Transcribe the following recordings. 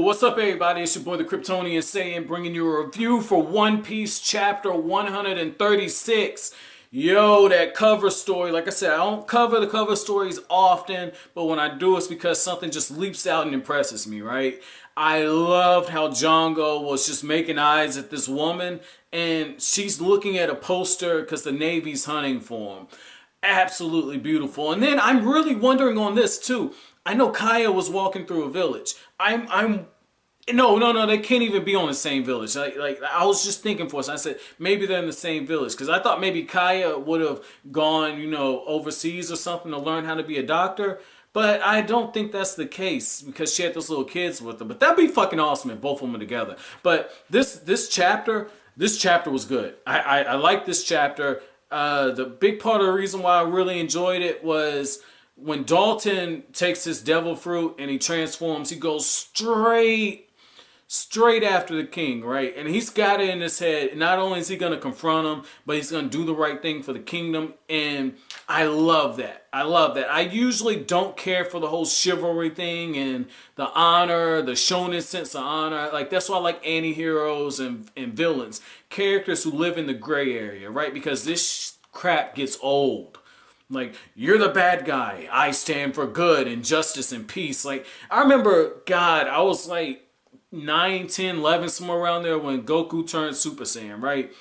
What's up, everybody? It's your boy, the Kryptonian Saiyan, bringing you a review for One Piece chapter 136. Yo, that cover story. Like I said, I don't cover the cover stories often, but when I do, it's because something just leaps out and impresses me, right? I loved how Django was just making eyes at this woman, and she's looking at a poster because the Navy's hunting for him. Absolutely beautiful. And then I'm really wondering on this too. I know Kaya was walking through a village. I'm no, they can't even be on the same village. Like I was just thinking for us. I said maybe they're in the same village because I thought maybe Kaya would have gone, overseas or something to learn how to be a doctor. But I don't think that's the case because she had those little kids with her. But that'd be fucking awesome if both of them were together. But this chapter was good. I like this chapter. The big part of the reason why I really enjoyed it was when Dalton takes his devil fruit and he transforms, he goes straight after the king, right? And he's got it in his head. Not only is he going to confront him, but he's going to do the right thing for the kingdom. And I love that. I usually don't care for the whole chivalry thing and the honor, the shonen sense of honor. Like, that's why I like anti-heroes and villains. Characters who live in the gray area, right? Because this crap gets old. Like, you're the bad guy. I stand for good and justice and peace. Like, I remember, God, I was like 9, 10, 11, somewhere around there when Goku turned Super Saiyan, right?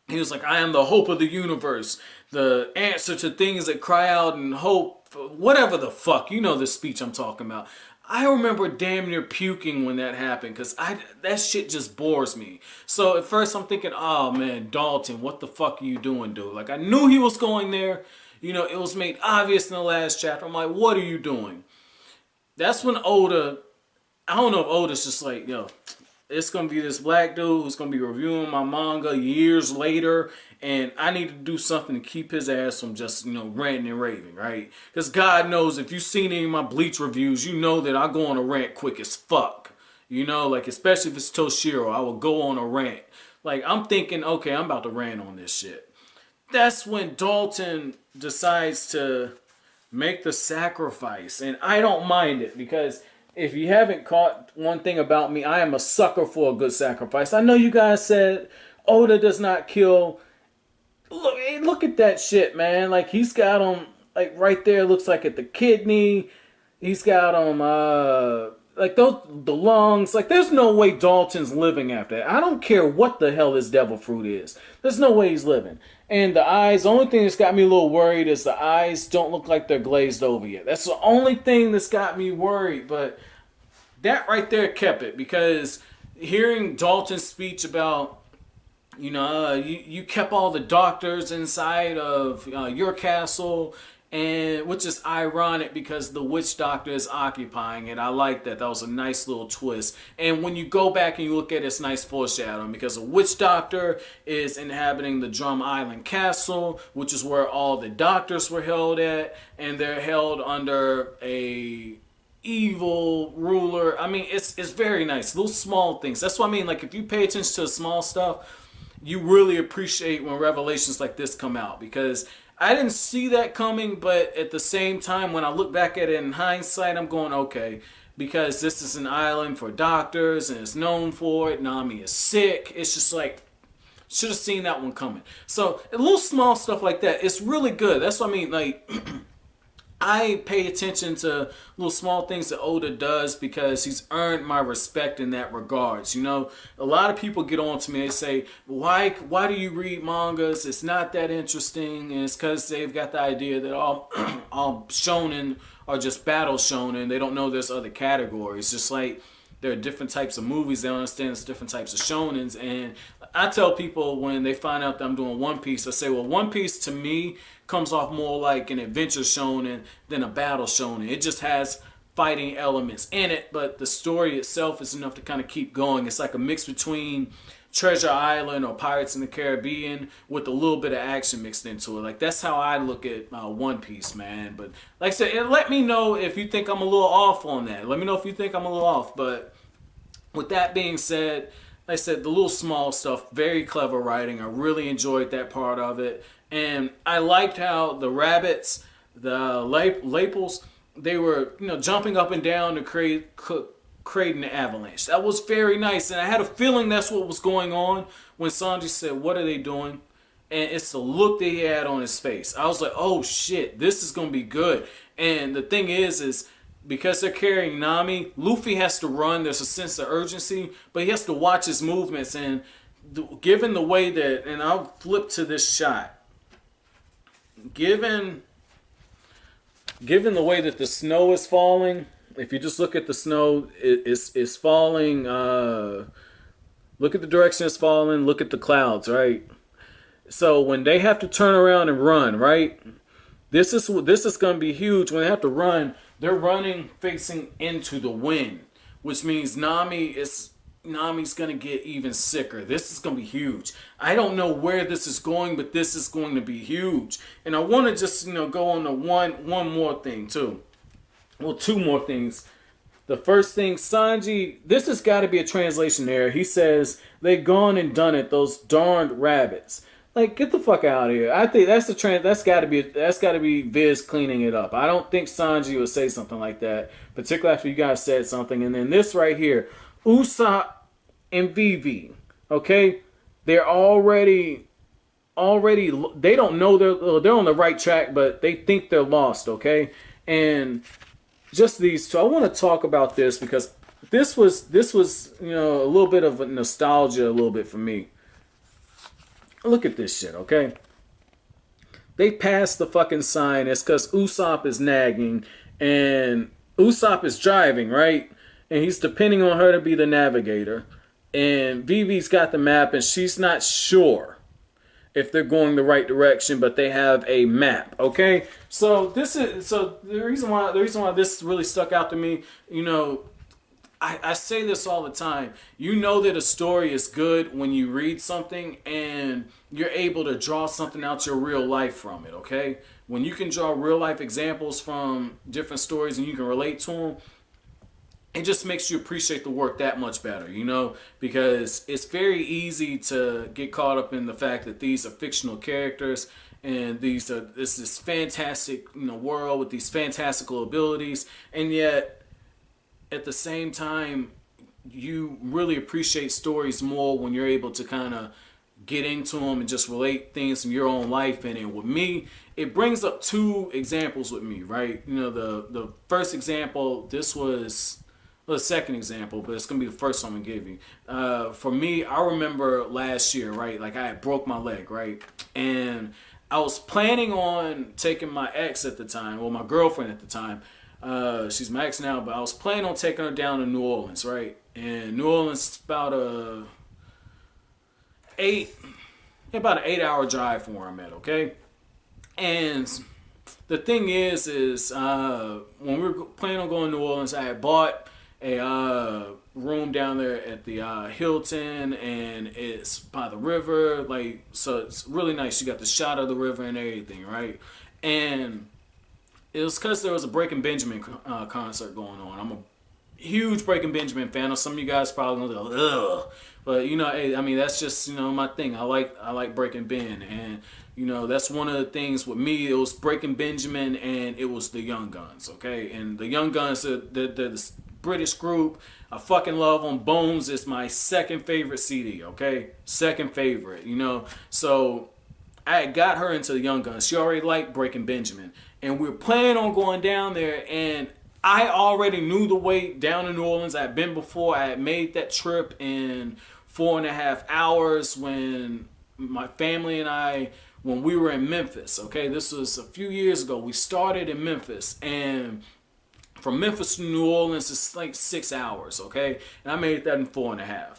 He was like, I am the hope of the universe. The answer to things that cry out and hope. Whatever the fuck. You know the speech I'm talking about. I remember damn near puking when that happened because that shit just bores me. So at first I'm thinking, oh man, Dalton, what the fuck are you doing, dude? Like, I knew he was going there. It was made obvious in the last chapter. I'm like, what are you doing? That's when Oda, I don't know if Oda's just like, yo, it's going to be this black dude who's going to be reviewing my manga years later, and I need to do something to keep his ass from just, ranting and raving, right? Because God knows, if you've seen any of my Bleach reviews, you know that I go on a rant quick as fuck. Like, especially if it's Toshiro, I will go on a rant. Like, I'm thinking, okay, I'm about to rant on this shit. That's when Dalton decides to make the sacrifice. And I don't mind it because if you haven't caught one thing about me, I am a sucker for a good sacrifice. I know you guys said Oda does not kill. Look at that shit, man. Like, he's got him, like, right there, looks like at the kidney. He's got him, like, the lungs. Like, there's no way Dalton's living after that. I don't care what the hell this devil fruit is. There's no way he's living. And the eyes, the only thing that's got me a little worried is the eyes don't look like they're glazed over yet. That's the only thing that's got me worried. But that right there kept it. Because hearing Dalton's speech about, you kept all the doctors inside of your castle, and which is ironic because the witch doctor is occupying it. I like that. That was a nice little twist. And when you go back and you look at it, it's nice foreshadowing because the witch doctor is inhabiting the Drum Island Castle, which is where all the doctors were held at, and they're held under a evil ruler. I mean, it's very nice. Little small things. That's what I mean. Like, if you pay attention to the small stuff, you really appreciate when revelations like this come out because I didn't see that coming, but at the same time, when I look back at it in hindsight, I'm going, okay, because this is an island for doctors and it's known for it. Nami is sick. It's just like, should have seen that one coming. So a little small stuff like that, it's really good. That's what I mean, like, I pay attention to little small things that Oda does because he's earned my respect in that regards. A lot of people get on to me and say, why do you read mangas? It's not that interesting. And it's because they've got the idea that all shonen are just battle shonen. They don't know there's other categories. Just like there are different types of movies. They don't understand there's different types of shonens. And I tell people when they find out that I'm doing One Piece, I say, well, One Piece to me comes off more like an adventure shonen than a battle shonen. It just has fighting elements in it, but the story itself is enough to kind of keep going. It's like a mix between Treasure Island or Pirates in the Caribbean with a little bit of action mixed into it. Like, that's how I look at One Piece, man. But like I said, let me know if you think I'm a little off on that. Let me know if you think I'm a little off. But with that being said, like I said, the little small stuff, very clever writing. I really enjoyed that part of it. And I liked how the rabbits, the lapels, they were, jumping up and down to creating the avalanche. That was very nice, and I had a feeling that's what was going on when Sanji said, "What are they doing?" And it's the look that he had on his face. I was like, "Oh shit, this is gonna be good." And the thing is because they're carrying Nami, Luffy has to run. There's a sense of urgency, but he has to watch his movements. And given the way that, and I'll flip to this shot. Given the way that the snow is falling, if you just look at the snow, it's falling. Look at the direction it's falling. Look at the clouds, right? So when they have to turn around and run, right? This is going to be huge. When they have to run, they're running facing into the wind, which means Nami's going to get even sicker. This is going to be huge. I don't know where this is going, but this is going to be huge. And I want to just, go on to one more thing too. Well, two more things. The first thing, Sanji, this has got to be a translation error. He says, "They've gone and done it, those darned rabbits." Like, get the fuck out of here. I think that's got to be Viz cleaning it up. I don't think Sanji would say something like that, particularly after you guys said something. And then this right here, Usopp and Vivi, okay? They're already they don't know they're on the right track, but they think they're lost, okay? And just these two, I want to talk about this because this was a little bit of a nostalgia a little bit for me. Look at this shit, okay? They passed the fucking sign. It's because Usopp is nagging and Usopp is driving, right? And he's depending on her to be the navigator. And Vivi's got the map and she's not sure if they're going the right direction, but they have a map, okay? So the reason why this really stuck out to me, I say this all the time. You know that a story is good when you read something and you're able to draw something out your real life from it, okay? When you can draw real life examples from different stories and you can relate to them, it just makes you appreciate the work that much better, because it's very easy to get caught up in the fact that these are fictional characters and this is fantastic, world with these fantastical abilities, and yet at the same time, you really appreciate stories more when you're able to kind of get into them and just relate things from your own life. And with me, it brings up two examples with me, right? The first example, this was the second example, but it's going to be the first one I'm going to give you. For me, I remember last year, right? Like I had broke my leg, right? And I was planning on taking my ex at the time, well, my girlfriend at the time. She's my ex now, but I was planning on taking her down to New Orleans, right? And New Orleans is about an 8-hour drive from where I'm at, okay? And the thing is when we were planning on going to New Orleans, I had bought a room down there at the Hilton, and it's by the river, so it's really nice. You got the shot of the river and everything, right? And it was because there was a Breaking Benjamin concert going on. I'm a huge Breaking Benjamin fan. I know some of you guys probably gonna go, ugh. But hey, I mean that's just my thing. I like Breaking Ben, and that's one of the things with me. It was Breaking Benjamin, and it was the Young Guns. Okay, and the Young Guns, they're this British group. I fucking love them. Bones is my second favorite CD. Okay, second favorite. So I got her into the Young Guns. She already liked Breaking Benjamin. And we were planning on going down there, and I already knew the way down to New Orleans. I had been before. I had made that trip in 4.5 hours when my family and I, when we were in Memphis. Okay, this was a few years ago. We started in Memphis, and from Memphis to New Orleans, it's like 6 hours. Okay, and I made that in 4.5.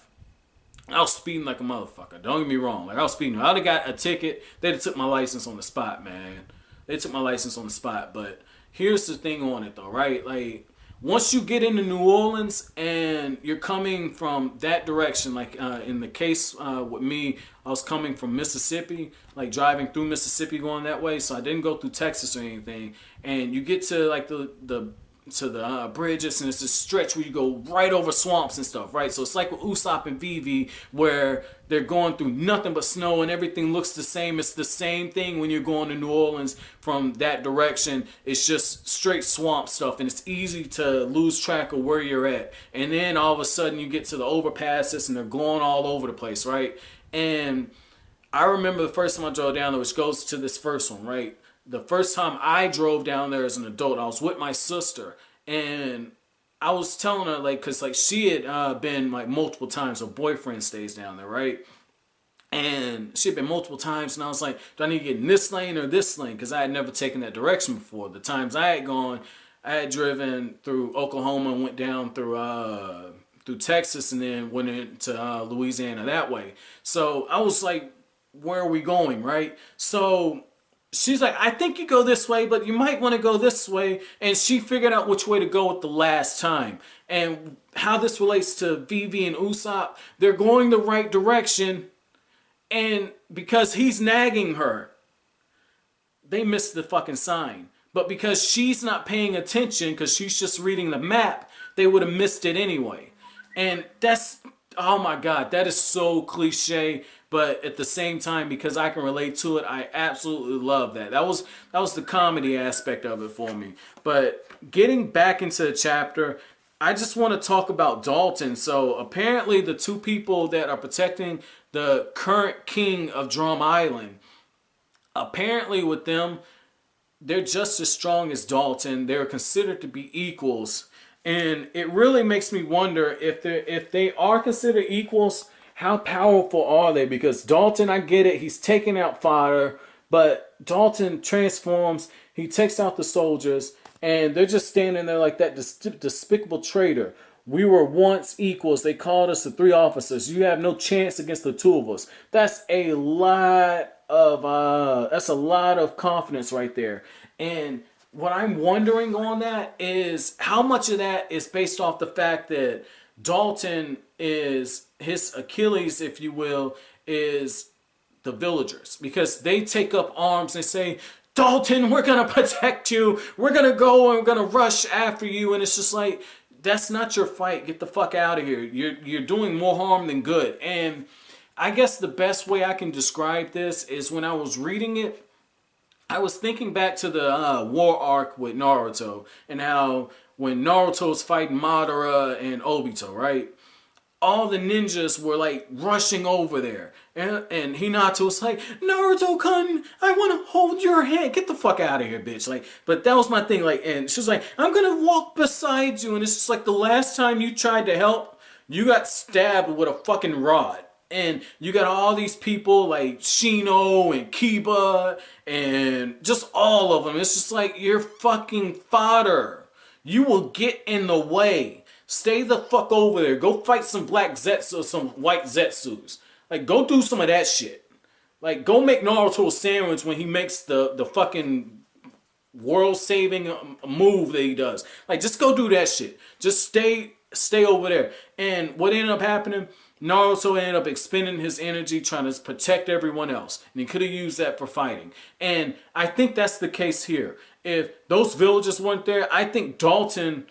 I was speeding like a motherfucker. Don't get me wrong. I was speeding. I'd have got a ticket. They'd have took my license on the spot, man. They took my license on the spot. But here's the thing on it, though, right? Like, once you get into New Orleans and you're coming from that direction, like in the case with me, I was coming from Mississippi, like driving through Mississippi going that way. So I didn't go through Texas or anything. And you get to like the bridges, and it's a stretch where you go right over swamps and stuff, right? So it's like with Usopp and Vivi, where they're going through nothing but snow and everything looks the same. It's the same thing when you're going to New Orleans from that direction. It's just straight swamp stuff, and it's easy to lose track of where you're at. And then all of a sudden you get to the overpasses, and they're going all over the place, right? And I remember the first time I drove down there, which goes to this first one, right? The first time I drove down there as an adult, I was with my sister, and I was telling her, like, cause like she had been like multiple times. Her boyfriend stays down there, right? And she had been multiple times, and I was like, do I need to get in this lane or this lane? Because I had never taken that direction before. The times I had gone, I had driven through Oklahoma and went down through Texas, and then went into Louisiana that way. So I was like, where are we going, right? So she's like, I think you go this way, but you might want to go this way. And she figured out which way to go at the last time. And how this relates to Vivi and Usopp, they're going the right direction. And because he's nagging her, they missed the fucking sign. But because she's not paying attention, because she's just reading the map, they would have missed it anyway. And that's, oh my God, that is so cliche. But at the same time, because I can relate to it, I absolutely love that. That was the comedy aspect of it for me. But getting back into the chapter, I just want to talk about Dalton. So apparently the two people that are protecting the current king of Drum Island, apparently with them, they're just as strong as Dalton. They're considered to be equals. And it really makes me wonder if they are considered equals, how powerful are they? Because Dalton, I get it, he's taking out fodder, but Dalton transforms, he takes out the soldiers, and they're just standing there like that despicable traitor. We were once equals. They called us the three officers. You have no chance against the two of us. That's a lot of confidence right there. And what I'm wondering on that is how much of that is based off the fact that Dalton is, his Achilles, if you will, is the villagers. Because they take up arms and say, Dalton, we're going to protect you. We're going to go and we're going to rush after you. And it's just like, that's not your fight. Get the fuck out of here. You're doing more harm than good. And I guess the best way I can describe this is when I was reading it, I was thinking back to the war arc with Naruto, and how when Naruto was fighting Madara and Obito, right? All the ninjas were like rushing over there. And Hinata was like, Naruto-kun, I want to hold your hand. Get the fuck out of here, bitch. Like, but that was my thing. Like, and she was like, I'm going to walk beside you. And it's just like the last time you tried to help, you got stabbed with a fucking rod. And you got all these people like Shino and Kiba and just all of them. It's just like, you're fucking fodder. You will get in the way. Stay the fuck over there. Go fight some black Zetsu, some white Zetsus. Like, go do some of that shit. Like, go make Naruto a sandwich when he makes the fucking world-saving move that he does. Like, just go do that shit. Just stay over there. And what ended up happening, Naruto ended up expending his energy trying to protect everyone else. And he could have used that for fighting. And I think that's the case here. If those villagers weren't there, I think Dalton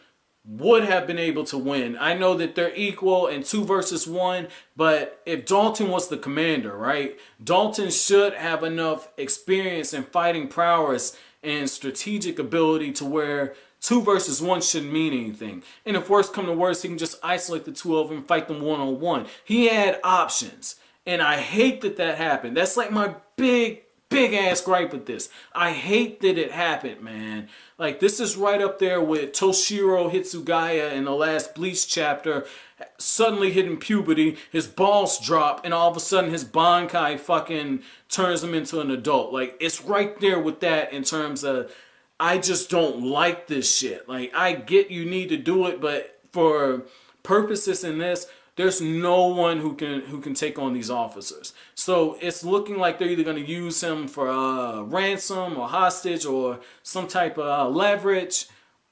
would have been able to win. I know that they're equal in 2 versus 1, but if Dalton was the commander, right? Dalton should have enough experience in fighting prowess and strategic ability to where 2 versus 1 shouldn't mean anything. And if worse come to worse, he can just isolate the two of them and fight them one-on-one. He had options. And I hate that that happened. That's like my big ass gripe with this. I hate that it happened, man. Like, this is right up there with Toshiro Hitsugaya in the last Bleach chapter, suddenly hitting puberty, his balls drop, and all of a sudden his Bankai fucking turns him into an adult. Like, it's right there with that in terms of, I just don't like this shit. Like, I get you need to do it, but for purposes in this, there's no one who can take on these officers. So it's looking like they're either going to use him for ransom or hostage or some type of leverage,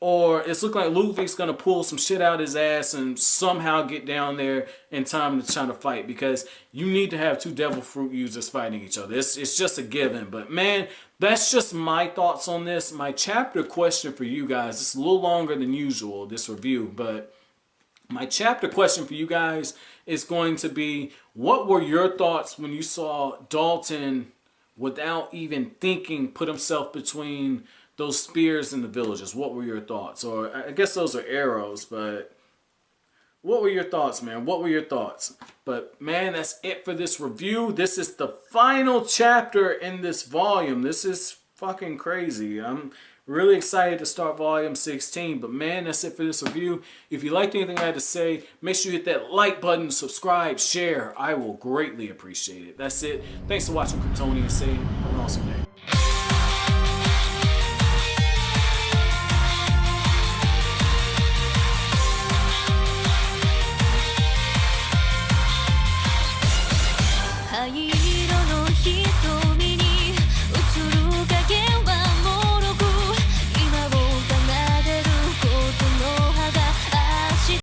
or it's looking like Luffy's gonna pull some shit out his ass and somehow get down there in time to try to fight, because you need to have two devil fruit users fighting each other. It's just a given. But man, that's just my thoughts on this. My chapter question for you guys, it's a little longer than usual, this review, but my chapter question for you guys is going to be, what were your thoughts when you saw Dalton, without even thinking, put himself between those spears and the villagers? What were your thoughts? Or I guess those are arrows, but what were your thoughts, man? What were your thoughts? But man, that's it for this review. This is the final chapter in this volume. This is fucking crazy. I'm really excited to start volume 16. But man, that's it for this review. If you liked anything I had to say, make sure you hit that like button, subscribe, share. I will greatly appreciate it. That's it. Thanks for watching Kryptonian Say. Have an awesome day.